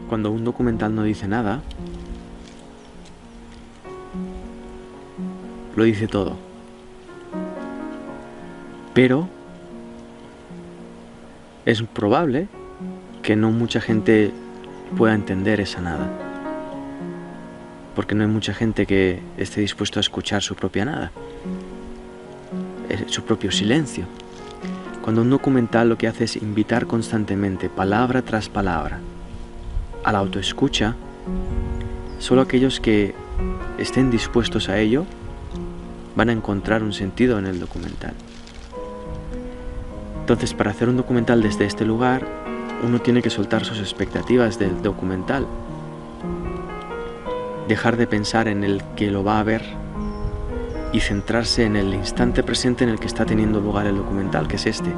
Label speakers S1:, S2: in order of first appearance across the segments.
S1: cuando un documental no dice nada, lo dice todo. Pero es probable que no mucha gente pueda entender esa nada, porque no hay mucha gente que esté dispuesto a escuchar su propia nada, su propio silencio. Cuando un documental lo que hace es invitar constantemente, palabra tras palabra, a la autoescucha, solo aquellos que estén dispuestos a ello van a encontrar un sentido en el documental. Entonces, para hacer un documental desde este lugar, uno tiene que soltar sus expectativas del documental, dejar de pensar en el que lo va a ver y centrarse en el instante presente en el que está teniendo lugar el documental, que es este.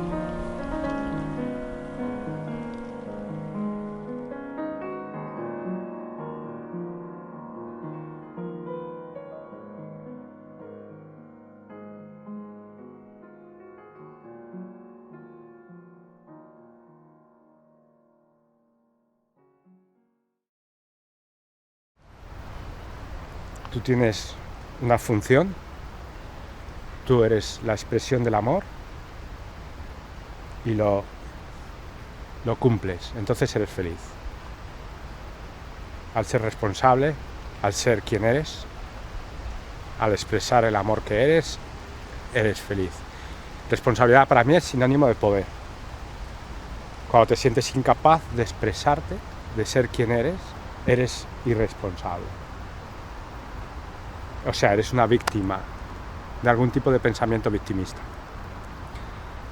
S2: Tú tienes una función, tú eres la expresión del amor y lo cumples, entonces eres feliz. Al ser responsable, al ser quien eres, al expresar el amor que eres feliz. Responsabilidad para mí es sinónimo de poder. Cuando te sientes incapaz de expresarte, de ser quien eres irresponsable. O sea, eres una víctima de algún tipo de pensamiento victimista.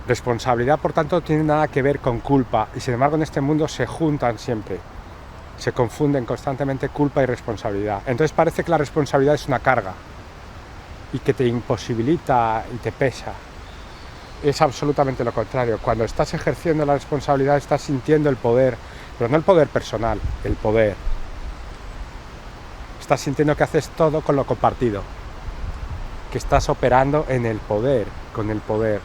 S2: Responsabilidad, por tanto, no tiene nada que ver con culpa, y sin embargo en este mundo se juntan siempre, se confunden constantemente culpa y responsabilidad. Entonces parece que la responsabilidad es una carga y que te imposibilita y te pesa. Es absolutamente lo contrario. Cuando estás ejerciendo la responsabilidad estás sintiendo el poder, pero no el poder personal, el poder. Estás sintiendo que haces todo con lo compartido, que estás operando en el poder, con el poder.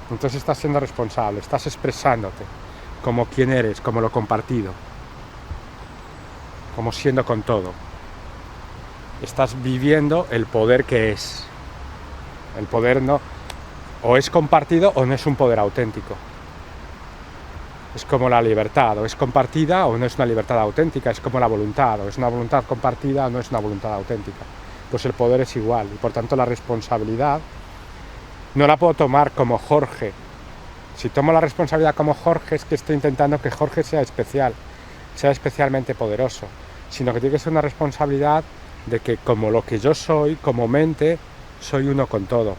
S2: Entonces estás siendo responsable, estás expresándote como quien eres, como lo compartido, como siendo con todo. Estás viviendo el poder que es. El poder no, o es compartido o no es un poder auténtico. Es como la libertad, o es compartida o no es una libertad auténtica, es como la voluntad, o es una voluntad compartida o no es una voluntad auténtica. Pues el poder es igual, y por tanto la responsabilidad no la puedo tomar como Jorge. Si tomo la responsabilidad como Jorge es que estoy intentando que Jorge sea especial, sea especialmente poderoso, sino que tiene que ser una responsabilidad de que como lo que yo soy, como mente, soy uno con todo.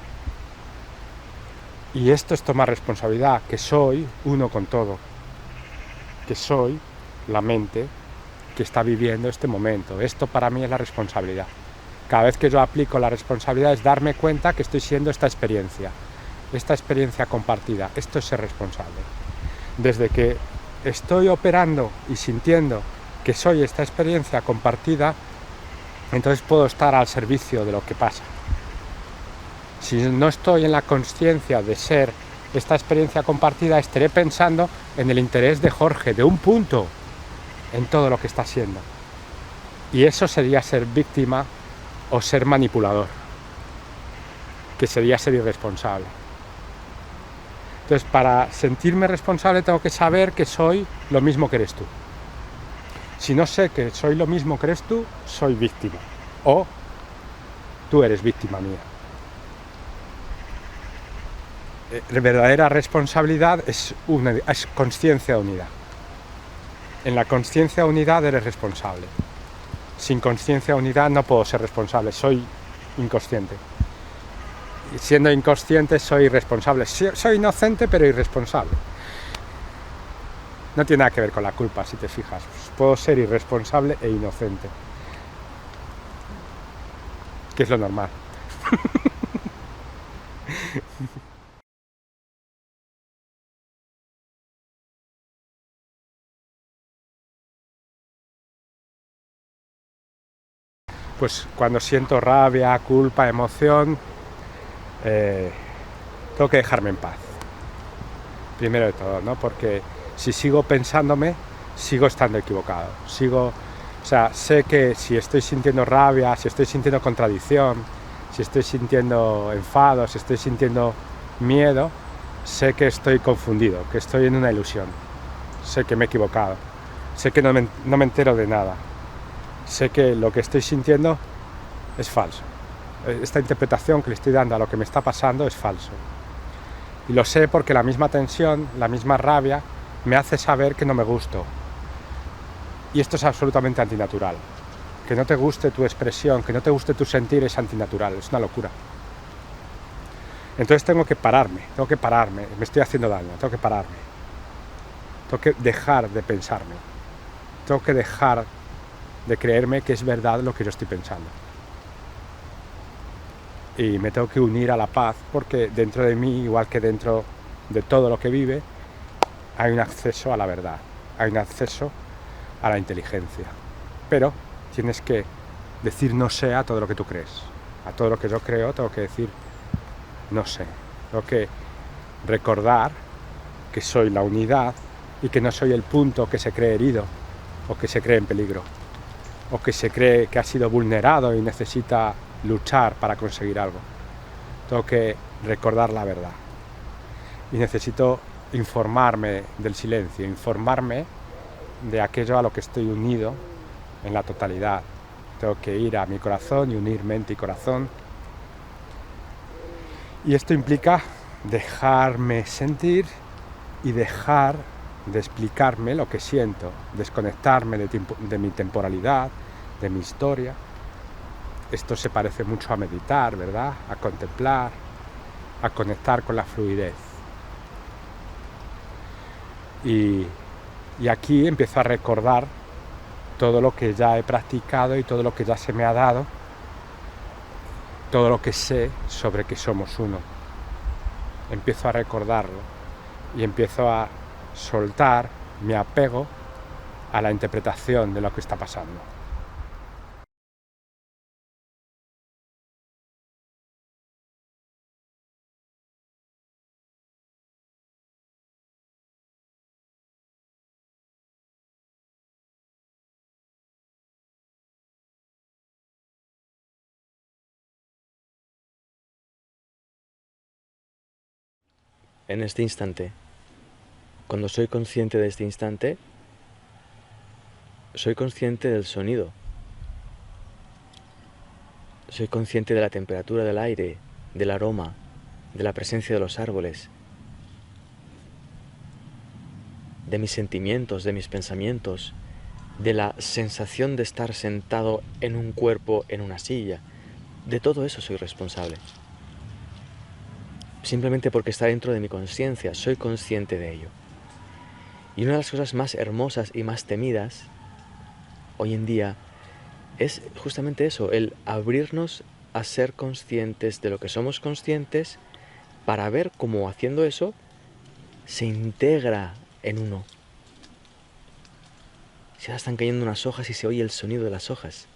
S2: Y esto es tomar responsabilidad, que soy uno con todo, que soy la mente que está viviendo este momento. Esto para mí es la responsabilidad. Cada vez que yo aplico la responsabilidad es darme cuenta que estoy siendo esta experiencia compartida. Esto es ser responsable. Desde que estoy operando y sintiendo que soy esta experiencia compartida, entonces puedo estar al servicio de lo que pasa. Si no estoy en la consciencia de ser esta experiencia compartida, estaré pensando en el interés de Jorge, de un punto en todo lo que está siendo. Y eso sería ser víctima o ser manipulador, que sería ser irresponsable. Entonces, para sentirme responsable tengo que saber que soy lo mismo que eres tú. Si no sé que soy lo mismo que eres tú, soy víctima. O tú eres víctima mía. Verdadera responsabilidad es conciencia de unidad. En la conciencia de unidad eres responsable. Sin conciencia de unidad no puedo ser responsable, soy inconsciente. Y siendo inconsciente soy irresponsable. Soy inocente pero irresponsable. No tiene nada que ver con la culpa, si te fijas. Puedo ser irresponsable e inocente, que es lo normal. Pues cuando siento rabia, culpa, emoción, tengo que dejarme en paz. Primero de todo, ¿no? Porque si sigo pensándome, sigo estando equivocado. O sea, sé que si estoy sintiendo rabia, si estoy sintiendo contradicción, si estoy sintiendo enfado, si estoy sintiendo miedo, sé que estoy confundido, que estoy en una ilusión. Sé que me he equivocado. Sé que no me entero de nada. Sé que lo que estoy sintiendo es falso. Esta interpretación que le estoy dando a lo que me está pasando es falso. Y lo sé porque la misma tensión, la misma rabia, me hace saber que no me gusto. Y esto es absolutamente antinatural. Que no te guste tu expresión, que no te guste tu sentir es antinatural, es una locura. Entonces tengo que pararme, me estoy haciendo daño, tengo que pararme. Tengo que dejar de pensarme. Tengo que dejar de creerme que es verdad lo que yo estoy pensando. Y me tengo que unir a la paz porque dentro de mí, igual que dentro de todo lo que vive, hay un acceso a la verdad, hay un acceso a la inteligencia. Pero tienes que decir no sé a todo lo que tú crees. A todo lo que yo creo tengo que decir no sé. Tengo que recordar que soy la unidad y que no soy el punto que se cree herido o que se cree en peligro o que se cree que ha sido vulnerado y necesita luchar para conseguir algo. Tengo que recordar la verdad y necesito informarme del silencio, informarme de aquello a lo que estoy unido en la totalidad. Tengo que ir a mi corazón y unir mente y corazón. Y esto implica dejarme sentir y dejar de explicarme lo que siento, desconectarme de mi temporalidad, de mi historia. Esto se parece mucho a meditar, ¿verdad? A contemplar, a conectar con la fluidez. Y aquí empiezo a recordar todo lo que ya he practicado y todo lo que ya se me ha dado, todo lo que sé sobre que somos uno. Empiezo a recordarlo y empiezo a soltar mi apego a la interpretación de lo que está pasando.
S1: En este instante, cuando soy consciente de este instante, soy consciente del sonido. Soy consciente de la temperatura del aire, del aroma, de la presencia de los árboles, de mis sentimientos, de mis pensamientos, de la sensación de estar sentado en un cuerpo, en una silla. De todo eso soy responsable. Simplemente porque está dentro de mi conciencia, soy consciente de ello. Y una de las cosas más hermosas y más temidas hoy en día es justamente eso, el abrirnos a ser conscientes de lo que somos conscientes para ver cómo haciendo eso se integra en uno. Se están cayendo unas hojas y se oye el sonido de las hojas.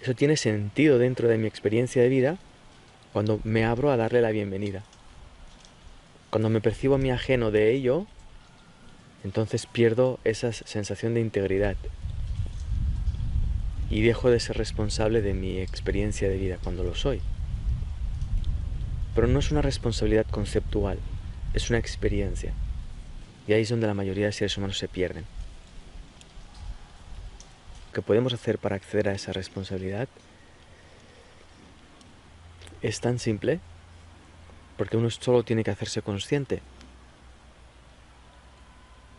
S1: Eso tiene sentido dentro de mi experiencia de vida cuando me abro a darle la bienvenida. Cuando me percibo a mí ajeno de ello, entonces pierdo esa sensación de integridad y dejo de ser responsable de mi experiencia de vida cuando lo soy. Pero no es una responsabilidad conceptual, es una experiencia. Y ahí es donde la mayoría de seres humanos se pierden. Lo que podemos hacer para acceder a esa responsabilidad es tan simple, porque uno solo tiene que hacerse consciente.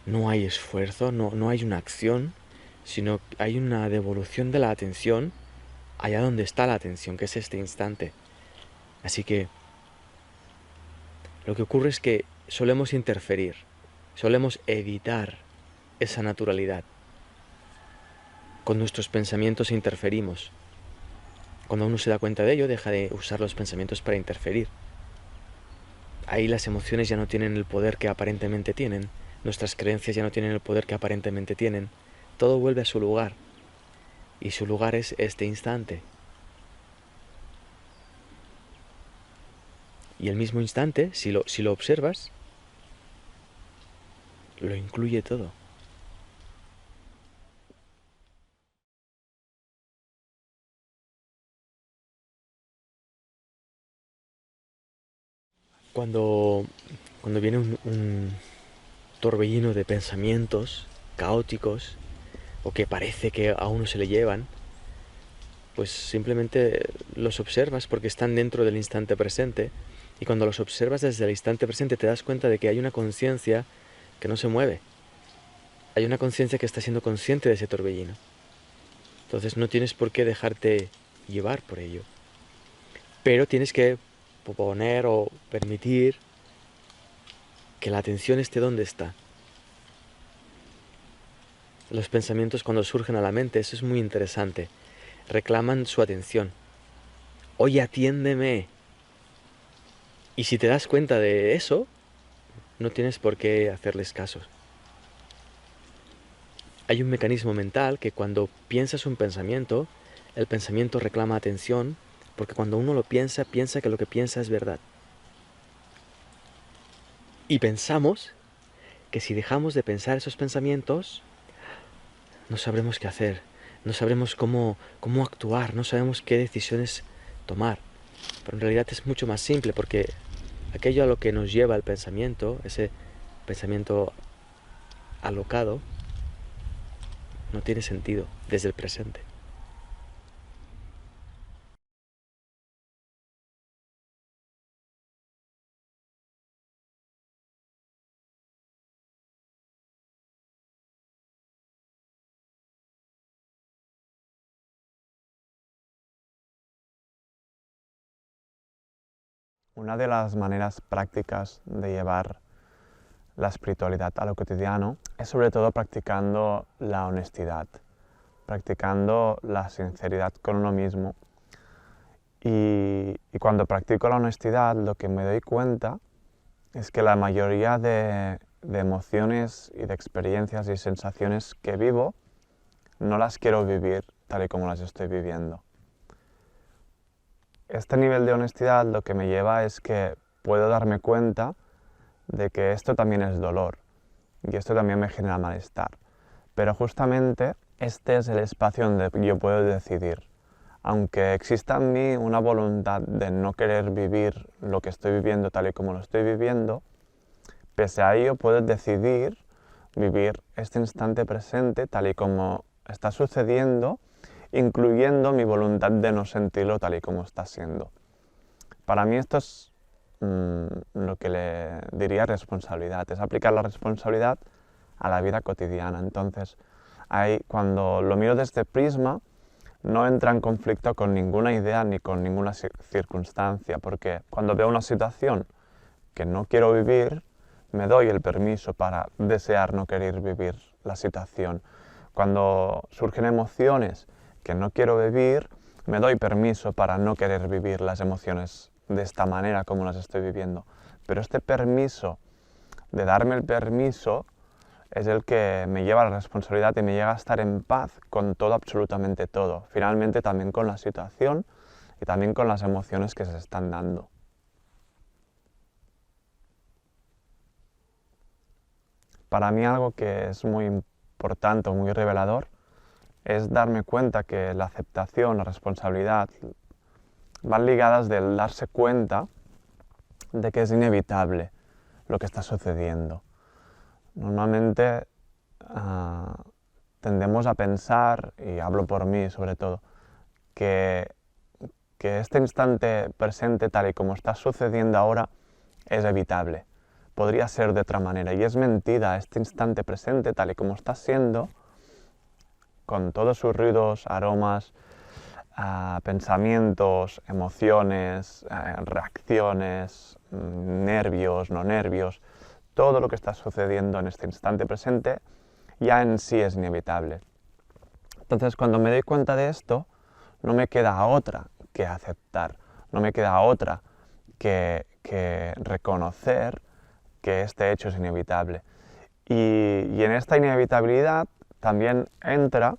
S1: No hay esfuerzo, no hay una acción, sino hay una devolución de la atención allá donde está la atención, que es este instante. Así que lo que ocurre es que solemos interferir, solemos evitar esa naturalidad. Con nuestros pensamientos interferimos. Cuando uno se da cuenta de ello, deja de usar los pensamientos para interferir. Ahí las emociones ya no tienen el poder que aparentemente tienen, nuestras creencias ya no tienen el poder que aparentemente tienen. Todo vuelve a su lugar. Y su lugar es este instante. Y el mismo instante, si lo observas, lo incluye todo. Cuando, cuando viene un torbellino de pensamientos caóticos o que parece que a uno se le llevan, pues simplemente los observas porque están dentro del instante presente, y cuando los observas desde el instante presente te das cuenta de que hay una conciencia que no se mueve, hay una conciencia que está siendo consciente de ese torbellino. Entonces no tienes por qué dejarte llevar por ello, pero tienes que poner o permitir que la atención esté donde está. Los pensamientos, cuando surgen a la mente, eso es muy interesante, reclaman su atención. Oye, atiéndeme. Y si te das cuenta de eso, no tienes por qué hacerles caso. Hay un mecanismo mental que cuando piensas un pensamiento, el pensamiento reclama atención, porque cuando uno lo piensa, piensa que lo que piensa es verdad. Y pensamos que si dejamos de pensar esos pensamientos, no sabremos qué hacer, no sabremos cómo actuar, no sabemos qué decisiones tomar. Pero en realidad es mucho más simple, porque aquello a lo que nos lleva el pensamiento, ese pensamiento alocado, no tiene sentido desde el presente.
S3: Una de las maneras prácticas de llevar la espiritualidad a lo cotidiano es sobre todo practicando la honestidad, practicando la sinceridad con uno mismo. Y cuando practico la honestidad, lo que me doy cuenta es que la mayoría de emociones y de experiencias y sensaciones que vivo no las quiero vivir tal y como las estoy viviendo. Este nivel de honestidad lo que me lleva es que puedo darme cuenta de que esto también es dolor y esto también me genera malestar. Pero justamente este es el espacio donde yo puedo decidir. Aunque exista en mí una voluntad de no querer vivir lo que estoy viviendo tal y como lo estoy viviendo, pese a ello puedo decidir vivir este instante presente tal y como está sucediendo, incluyendo mi voluntad de no sentirlo tal y como está siendo. Para mí esto es lo que le diría responsabilidad, es aplicar la responsabilidad a la vida cotidiana. Entonces, cuando lo miro desde este prisma, no entra en conflicto con ninguna idea ni con ninguna circunstancia, porque cuando veo una situación que no quiero vivir, me doy el permiso para desear no querer vivir la situación. Cuando surgen emociones que no quiero vivir, me doy permiso para no querer vivir las emociones de esta manera como las estoy viviendo. Pero este permiso, de darme el permiso, es el que me lleva a la responsabilidad y me llega a estar en paz con todo, absolutamente todo. Finalmente también con la situación y también con las emociones que se están dando. Para mí algo que es muy importante, muy revelador, es darme cuenta que la aceptación, la responsabilidad, van ligadas del darse cuenta de que es inevitable lo que está sucediendo. Normalmente tendemos a pensar, y hablo por mí sobre todo, que este instante presente tal y como está sucediendo ahora es evitable. Podría ser de otra manera, y es mentira. Este instante presente tal y como está siendo, con todos sus ruidos, aromas, pensamientos, emociones, reacciones, nervios, no nervios, todo lo que está sucediendo en este instante presente ya en sí es inevitable. Entonces, cuando me doy cuenta de esto, no me queda otra que aceptar, no me queda otra que reconocer que este hecho es inevitable. Y en esta inevitabilidad también entra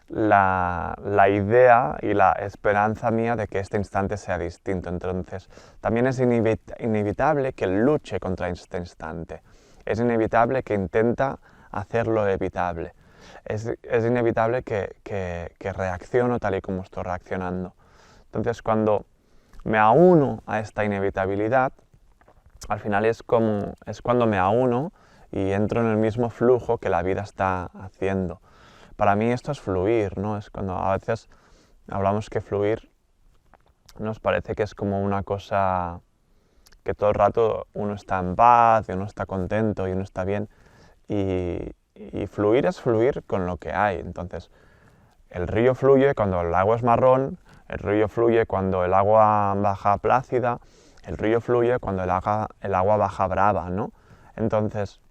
S3: la idea y la esperanza mía de que este instante sea distinto. Entonces, también es inevitable que luche contra este instante. Es inevitable que intenta hacerlo evitable. Es inevitable que reacciono tal y como estoy reaccionando. Entonces, cuando me auno a esta inevitabilidad, al final es cuando me auno y entro en el mismo flujo que la vida está haciendo. Para mí esto es fluir, ¿no? Es cuando a veces hablamos que fluir nos parece que es como una cosa que todo el rato uno está en paz, y uno está contento y uno está bien. Y fluir es fluir con lo que hay. Entonces, el río fluye cuando el agua es marrón, el río fluye cuando el agua baja plácida, el río fluye cuando el agua baja brava, ¿no? Entonces,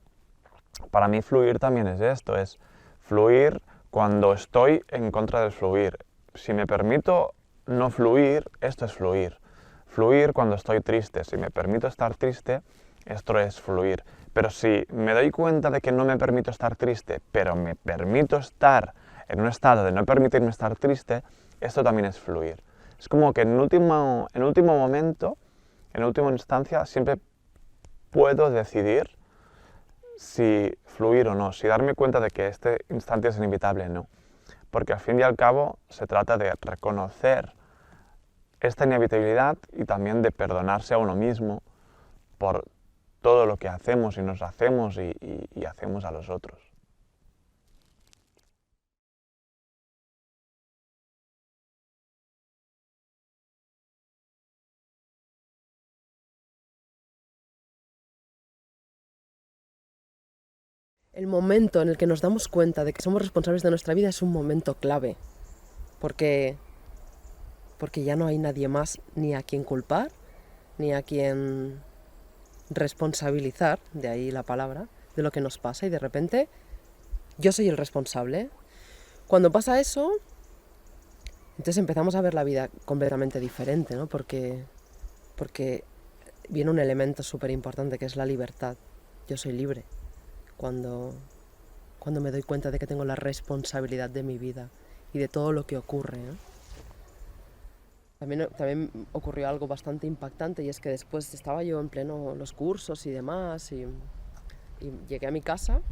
S3: para mí fluir también es esto, es fluir cuando estoy en contra del fluir. Si me permito no fluir, esto es fluir. Fluir cuando estoy triste, si me permito estar triste, esto es fluir. Pero si me doy cuenta de que no me permito estar triste, pero me permito estar en un estado de no permitirme estar triste, esto también es fluir. Es como que en último momento, en última instancia, siempre puedo decidir si fluir o no, si darme cuenta de que este instante es inevitable o no. Porque al fin y al cabo se trata de reconocer esta inevitabilidad y también de perdonarse a uno mismo por todo lo que hacemos y nos hacemos y hacemos a los otros.
S4: El momento en el que nos damos cuenta de que somos responsables de nuestra vida es un momento clave, porque ya no hay nadie más ni a quien culpar, ni a quien responsabilizar, de ahí la palabra, de lo que nos pasa, y de repente yo soy el responsable. Cuando pasa eso, entonces empezamos a ver la vida completamente diferente, ¿no? Porque viene un elemento súper importante que es la libertad. Yo soy libre cuando me doy cuenta de que tengo la responsabilidad de mi vida y de todo lo que ocurre, ¿no? También ocurrió algo bastante impactante, y es que después estaba yo en pleno los cursos y demás, y llegué a mi casa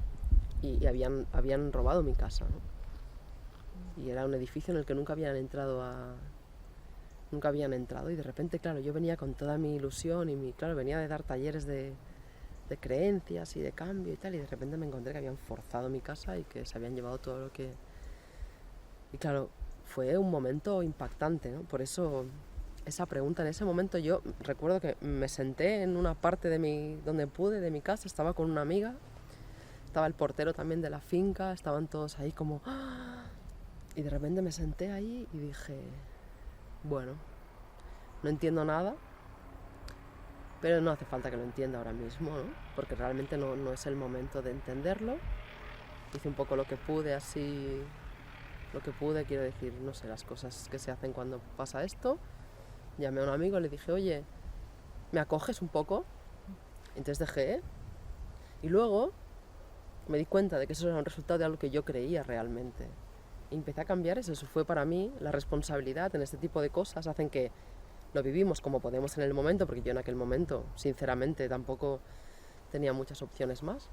S4: y habían robado mi casa, ¿no? Y era un edificio en el que nunca habían entrado, y de repente, claro, yo venía con toda mi ilusión claro, venía de dar talleres de creencias y de cambio y tal, y de repente me encontré que habían forzado mi casa y que se habían llevado todo lo que... Y claro, fue un momento impactante, ¿no? Por eso, esa pregunta, en ese momento yo recuerdo que me senté en una parte donde pude, de mi casa, estaba con una amiga, estaba el portero también de la finca, estaban todos ahí como... ¡ah! Y de repente me senté ahí y dije, bueno, no entiendo nada, pero no hace falta que lo entienda ahora mismo, ¿no? Porque realmente no es el momento de entenderlo. Hice un poco lo que pude, así, lo que pude, quiero decir, no sé, las cosas que se hacen cuando pasa esto. Llamé a un amigo y le dije, oye, ¿me acoges un poco? Entonces dejé, y luego me di cuenta de que eso era un resultado de algo que yo creía realmente. Y empecé a cambiar eso fue para mí la responsabilidad en este tipo de cosas, hacen que lo vivimos como podemos en el momento, porque yo en aquel momento, sinceramente, tampoco tenía muchas opciones más.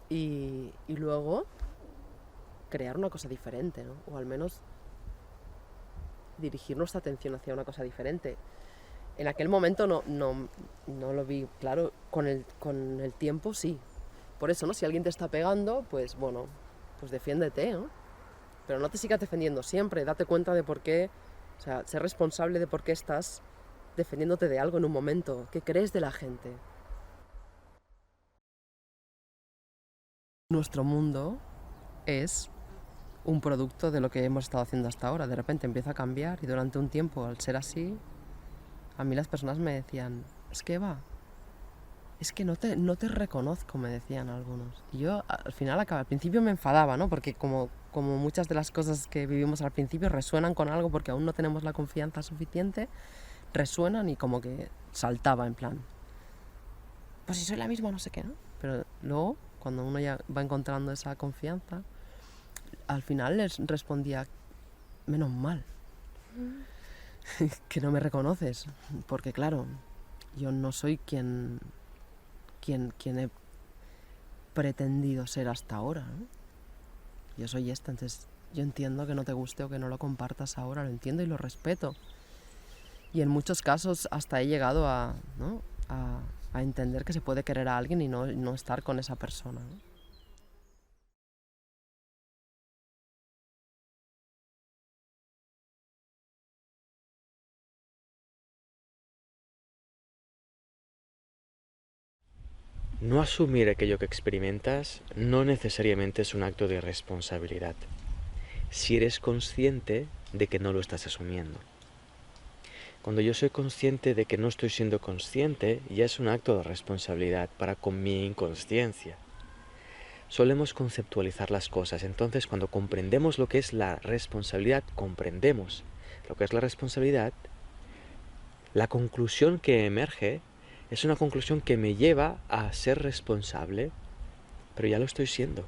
S4: Y luego crear una cosa diferente, ¿no? O al menos dirigir nuestra atención hacia una cosa diferente. En aquel momento no lo vi claro, con el tiempo sí. Por eso, ¿no? Si alguien te está pegando, pues bueno, pues defiéndete, ¿no? Pero no te sigas defendiendo siempre, date cuenta de por qué, o sea, sé responsable de por qué estás defendiéndote de algo en un momento, qué crees de la gente. Nuestro mundo es un producto de lo que hemos estado haciendo hasta ahora. De repente empieza a cambiar y durante un tiempo, al ser así, a mí las personas me decían, es que Eva, es que no te reconozco, me decían algunos. Y yo al final al principio me enfadaba, ¿no? Porque como muchas de las cosas que vivimos al principio resuenan con algo porque aún no tenemos la confianza suficiente, resuenan y como que saltaba en plan, pues si soy la misma no sé qué, ¿no? Pero luego, cuando uno ya va encontrando esa confianza, al final les respondía, menos mal que no me reconoces, porque claro, yo no soy quien he pretendido ser hasta ahora, ¿no? Yo soy esta, entonces yo entiendo que no te guste o que no lo compartas ahora, lo entiendo y lo respeto. Y en muchos casos hasta he llegado a a entender que se puede querer a alguien y no estar con esa persona, ¿no?
S1: No asumir aquello que experimentas no necesariamente es un acto de responsabilidad, si eres consciente de que no lo estás asumiendo. Cuando yo soy consciente de que no estoy siendo consciente, ya es un acto de responsabilidad para con mi inconsciencia. Solemos conceptualizar las cosas, entonces cuando comprendemos lo que es la responsabilidad, comprendemos lo que es la responsabilidad, la conclusión que emerge es una conclusión que me lleva a ser responsable, pero ya lo estoy siendo.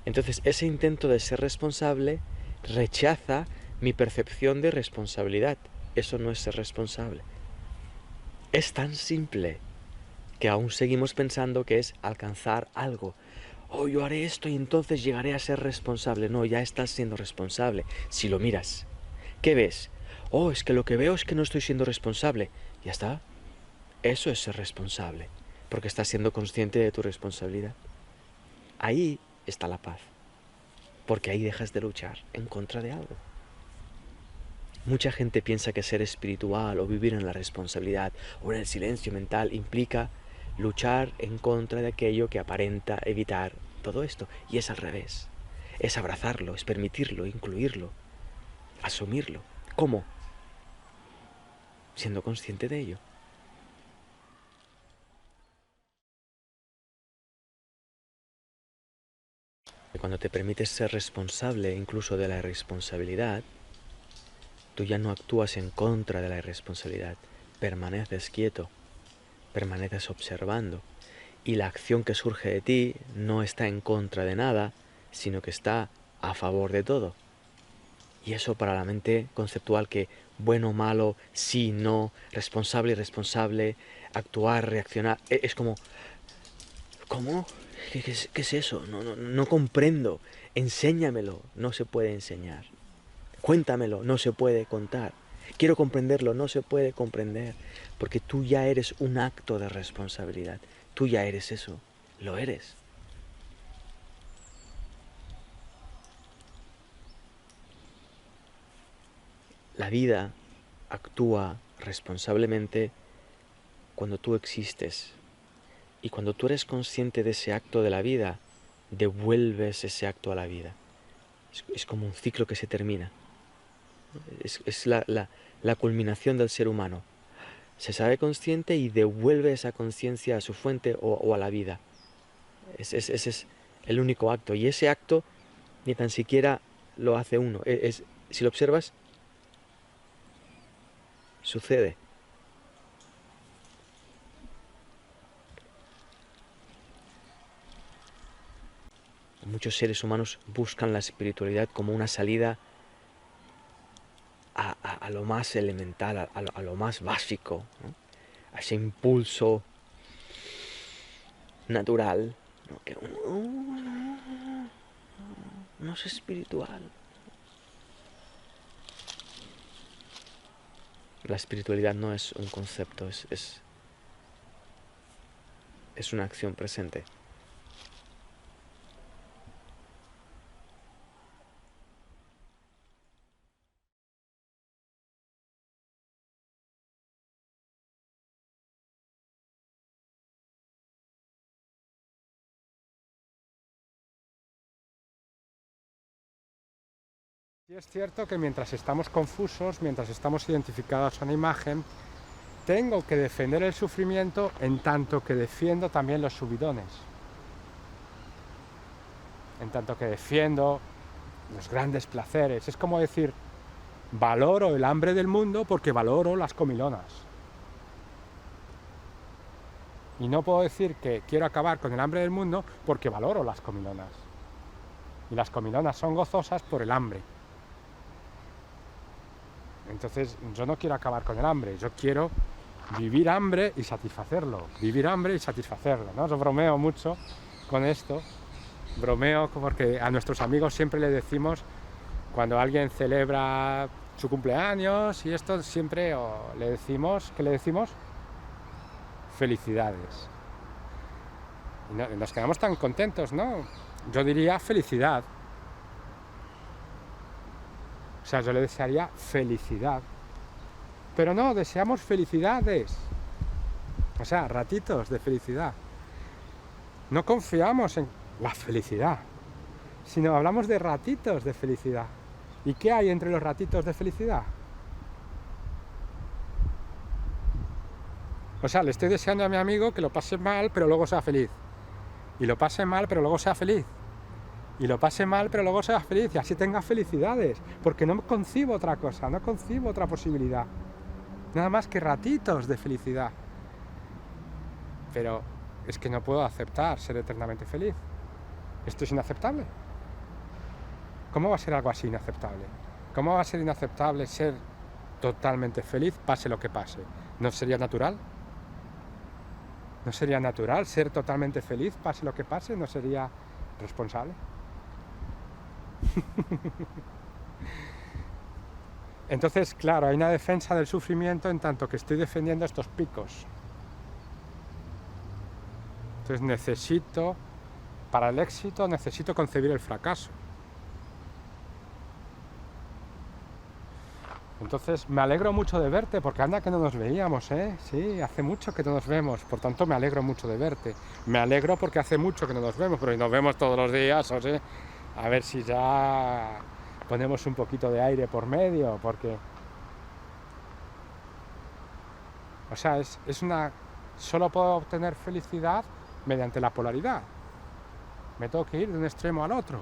S1: Entonces ese intento de ser responsable rechaza mi percepción de responsabilidad. Eso no es ser responsable. Es tan simple que aún seguimos pensando que es alcanzar algo. Oh, yo haré esto y entonces llegaré a ser responsable. No, ya estás siendo responsable. Si lo miras, ¿qué ves? Oh, es que lo que veo es que no estoy siendo responsable. Ya está. Eso es ser responsable, porque estás siendo consciente de tu responsabilidad. Ahí está la paz, porque ahí dejas de luchar en contra de algo. Mucha gente piensa que ser espiritual o vivir en la responsabilidad o en el silencio mental implica luchar en contra de aquello que aparenta evitar todo esto. Y es al revés. Es abrazarlo, es permitirlo, incluirlo, asumirlo. ¿Cómo? Siendo consciente de ello. Cuando te permites ser responsable incluso de la irresponsabilidad, tú ya no actúas en contra de la irresponsabilidad, permaneces quieto, permaneces observando, y la acción que surge de ti no está en contra de nada, sino que está a favor de todo. Y eso para la mente conceptual que bueno, malo, sí, no, responsable, irresponsable, actuar, reaccionar, es como, ¿cómo? ¿Qué es eso? No comprendo. Enséñamelo. No se puede enseñar. Cuéntamelo. No se puede contar. Quiero comprenderlo. No se puede comprender. Porque tú ya eres un acto de responsabilidad. Tú ya eres eso. Lo eres. La vida actúa responsablemente cuando tú existes. Y cuando tú eres consciente de ese acto de la vida, devuelves ese acto a la vida. Es como un ciclo que se termina. Es la culminación del ser humano. Se sabe consciente y devuelve esa conciencia a su fuente o a la vida. Ese es el único acto. Y ese acto ni tan siquiera lo hace uno. Si lo observas, sucede. Muchos seres humanos buscan la espiritualidad como una salida a lo más elemental, a lo más básico, ¿no? A ese impulso natural, ¿no? Que no es espiritual. La espiritualidad no es un concepto, es una acción presente.
S2: Y es cierto que mientras estamos confusos, mientras estamos identificados a una imagen, tengo que defender el sufrimiento en tanto que defiendo también los subidones. En tanto que defiendo los grandes placeres. Es como decir, valoro el hambre del mundo porque valoro las comilonas. Y no puedo decir que quiero acabar con el hambre del mundo porque valoro las comilonas. Y las comilonas son gozosas por el hambre. Entonces yo no quiero acabar con el hambre, yo quiero vivir hambre y satisfacerlo, ¿no? Yo bromeo mucho con esto, bromeo porque a nuestros amigos siempre le decimos, cuando alguien celebra su cumpleaños y esto, siempre le decimos, ¿qué le decimos? felicidades. Y nos quedamos tan contentos, ¿no? Yo diría felicidad. O sea, yo le desearía felicidad. Pero no, deseamos felicidades. O sea, ratitos de felicidad. No confiamos en la felicidad, sino hablamos de ratitos de felicidad. ¿Y qué hay entre los ratitos de felicidad? O sea, le estoy deseando a mi amigo que lo pase mal, pero luego sea feliz. Y lo pase mal, pero luego sea feliz. Y lo pase mal, pero luego sea feliz. Y así tenga felicidades. Porque no concibo otra cosa, no concibo otra posibilidad. Nada más que ratitos de felicidad. Pero es que no puedo aceptar ser eternamente feliz. Esto es inaceptable. ¿Cómo va a ser algo así inaceptable? ¿Cómo va a ser inaceptable ser totalmente feliz, pase lo que pase? ¿No sería natural? ¿No sería natural ser totalmente feliz, pase lo que pase? ¿No sería responsable? Entonces, claro, hay una defensa del sufrimiento en tanto que estoy defendiendo estos picos. Entonces para el éxito necesito concebir el fracaso. Entonces me alegro mucho de verte, porque anda que no nos veíamos, ¿eh? Sí, hace mucho que no nos vemos, por tanto me alegro mucho de verte. Me alegro porque hace mucho que no nos vemos, pero nos vemos todos los días, o sea, a ver si ya ponemos un poquito de aire por medio, porque... O sea, solo puedo obtener felicidad mediante la polaridad. Me tengo que ir de un extremo al otro,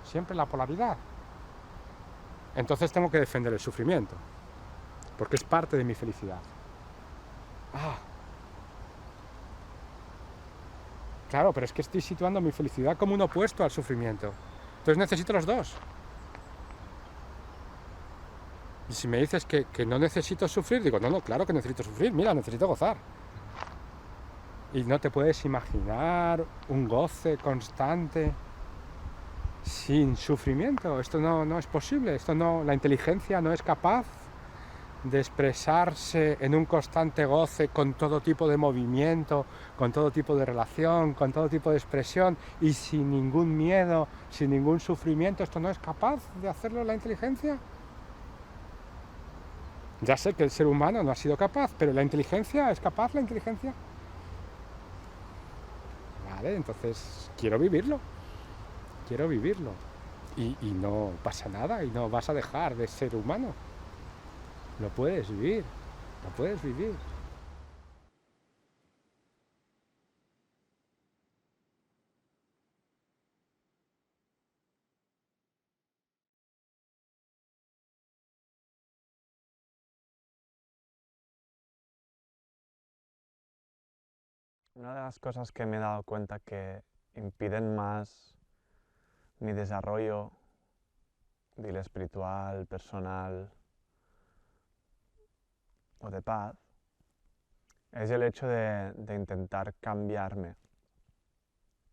S2: siempre la polaridad. Entonces tengo que defender el sufrimiento, porque es parte de mi felicidad. Claro, pero es que estoy situando mi felicidad como un opuesto al sufrimiento. Entonces necesito los dos. Y si me dices que no necesito sufrir, digo, no, claro que necesito sufrir, mira, necesito gozar. Y no te puedes imaginar un goce constante sin sufrimiento. Esto no es posible. La inteligencia no es capaz de expresarse en un constante goce con todo tipo de movimiento, con todo tipo de relación, con todo tipo de expresión y sin ningún miedo, sin ningún sufrimiento. ¿Esto no es capaz de hacerlo la inteligencia? Ya sé que el ser humano no ha sido capaz, pero ¿la inteligencia es capaz, la inteligencia? Vale, entonces quiero vivirlo. Y no pasa nada, y no vas a dejar de ser humano. Lo puedes vivir.
S3: Una de las cosas que me he dado cuenta que impiden más mi desarrollo, dile espiritual, personal o de paz, es el hecho de intentar cambiarme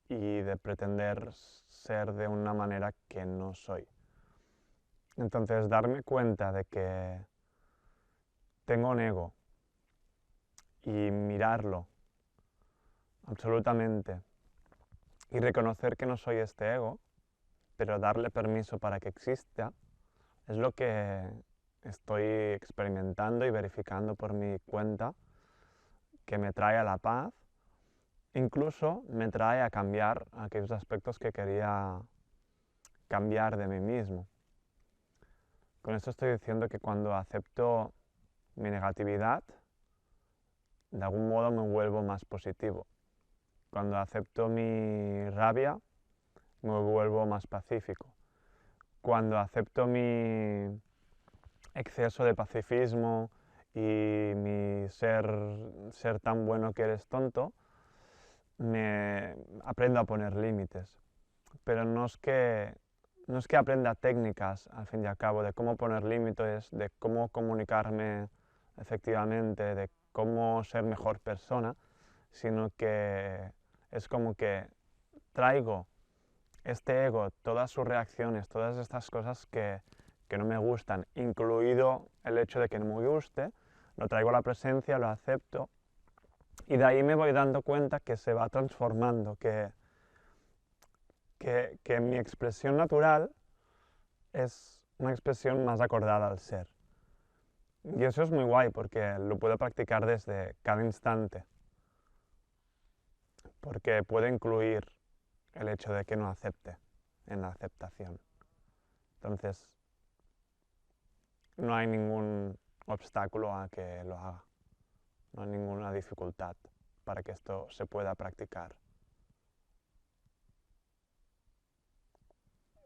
S3: y de pretender ser de una manera que no soy. Entonces, darme cuenta de que tengo un ego y mirarlo absolutamente y reconocer que no soy este ego, pero darle permiso para que exista, es lo que estoy experimentando y verificando por mi cuenta, que me trae a la paz, incluso me trae a cambiar aquellos aspectos que quería cambiar de mí mismo. Con esto estoy diciendo que cuando acepto mi negatividad, de algún modo me vuelvo más positivo. Cuando acepto mi rabia, me vuelvo más pacífico. Cuando acepto mi exceso de pacifismo y mi ser tan bueno que eres tonto, me aprendo a poner límites. Pero no es que aprenda técnicas, al fin y al cabo, de cómo poner límites, de cómo comunicarme efectivamente, de cómo ser mejor persona, sino que es como que traigo este ego, todas sus reacciones, todas estas cosas que no me gustan, incluido el hecho de que no me guste, lo traigo a la presencia, lo acepto Y de ahí me voy dando cuenta que se va transformando, que mi expresión natural es una expresión más acordada al ser. Y eso es muy guay porque lo puedo practicar desde cada instante, porque puede incluir el hecho de que no acepte en la aceptación. Entonces, no hay ningún obstáculo a que lo haga, no hay ninguna dificultad para que esto se pueda practicar.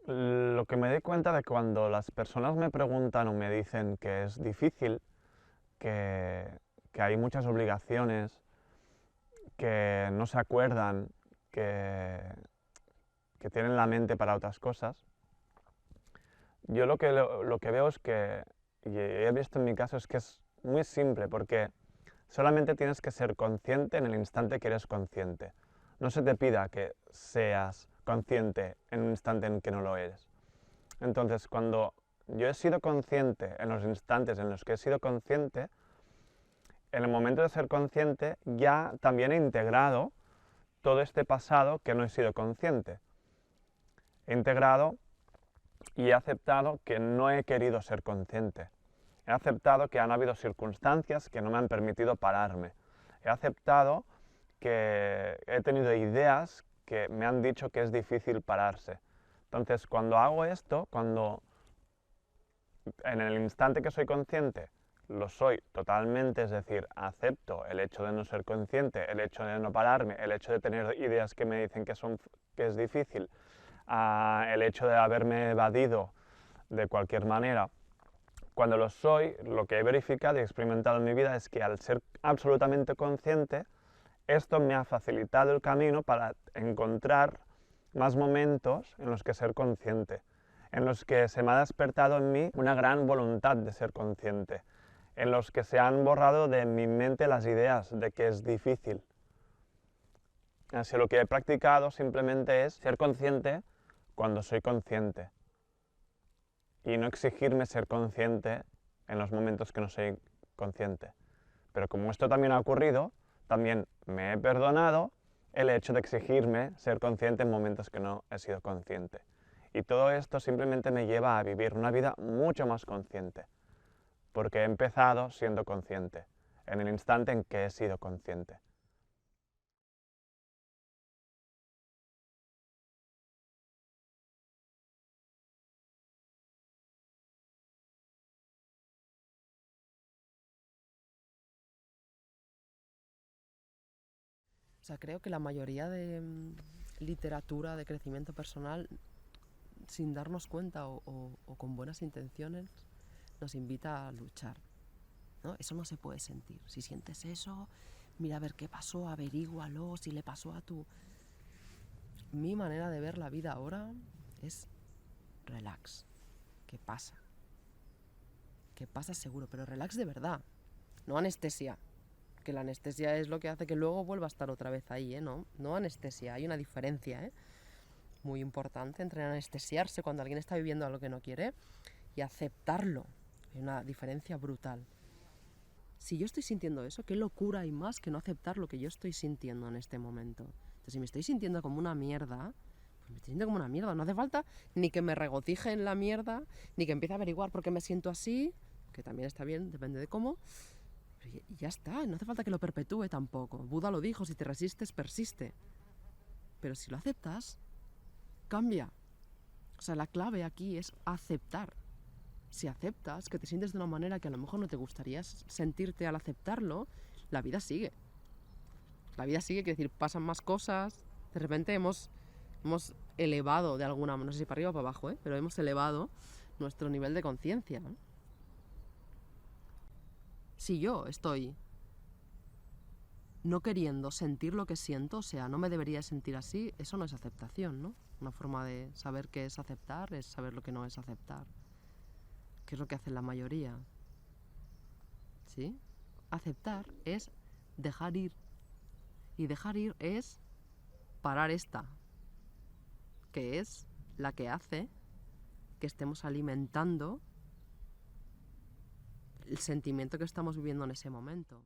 S3: Lo que me doy cuenta de cuando las personas me preguntan o me dicen que es difícil, que hay muchas obligaciones, que no se acuerdan, que tienen la mente para otras cosas, yo lo que veo es que, y he visto en mi caso, es que es muy simple, porque solamente tienes que ser consciente en el instante que eres consciente. No se te pida que seas consciente en un instante en que no lo eres. Entonces, cuando yo he sido consciente, en los instantes en los que he sido consciente, en el momento de ser consciente ya también he integrado todo este pasado que no he sido consciente. He integrado y he aceptado que no he querido ser consciente. He aceptado que han habido circunstancias que no me han permitido pararme. He aceptado que he tenido ideas que me han dicho que es difícil pararse. Entonces, cuando hago esto, cuando en el instante que soy consciente, lo soy totalmente, es decir, acepto el hecho de no ser consciente, el hecho de no pararme, el hecho de tener ideas que me dicen que es difícil, el hecho de haberme evadido de cualquier manera. Cuando lo soy, lo que he verificado y experimentado en mi vida es que al ser absolutamente consciente, esto me ha facilitado el camino para encontrar más momentos en los que ser consciente, en los que se me ha despertado en mí una gran voluntad de ser consciente, en los que se han borrado de mi mente las ideas de que es difícil. Así lo que he practicado simplemente es ser consciente cuando soy consciente y no exigirme ser consciente en los momentos que no soy consciente. Pero como esto también ha ocurrido, también me he perdonado el hecho de exigirme ser consciente en momentos que no he sido consciente. Y todo esto simplemente me lleva a vivir una vida mucho más consciente, porque he empezado siendo consciente, en el instante en que he sido consciente.
S4: O sea, creo que la mayoría de literatura de crecimiento personal, sin darnos cuenta o con buenas intenciones, nos invita a luchar, ¿no? Eso no se puede sentir. Si sientes eso, mira a ver qué pasó, averígualo, si le pasó a tu... Mi manera de ver la vida ahora es relax. ¿Qué pasa? ¿Qué pasa seguro? Pero relax de verdad, no anestesia. Que la anestesia es lo que hace que luego vuelva a estar otra vez ahí, ¿eh? No anestesia, hay una diferencia, ¿eh? Muy importante entre anestesiarse cuando alguien está viviendo algo que no quiere y aceptarlo. Hay una diferencia brutal. Si yo estoy sintiendo eso, qué locura hay más que no aceptar lo que yo estoy sintiendo en este momento. Entonces, si me estoy sintiendo como una mierda, pues me estoy sintiendo como una mierda. No hace falta ni que me regocije en la mierda, ni que empiece a averiguar por qué me siento así, que también está bien, depende de cómo. Y ya está, no hace falta que lo perpetúe tampoco. Buda lo dijo, si te resistes, persiste. Pero si lo aceptas, cambia. O sea, la clave aquí es aceptar. Si aceptas que te sientes de una manera que a lo mejor no te gustaría sentirte al aceptarlo, la vida sigue. La vida sigue, quiere decir, pasan más cosas. De repente hemos elevado de alguna manera, no sé si para arriba o para abajo, pero hemos elevado nuestro nivel de conciencia, ¿no? Si yo estoy no queriendo sentir lo que siento, o sea, no me debería sentir así, eso no es aceptación, ¿no? Una forma de saber qué es aceptar es saber lo que no es aceptar. ¿Qué es lo que hace la mayoría? ¿Sí? Aceptar es dejar ir. Y dejar ir es parar esta, que es la que hace que estemos alimentando el sentimiento que estamos viviendo en ese momento.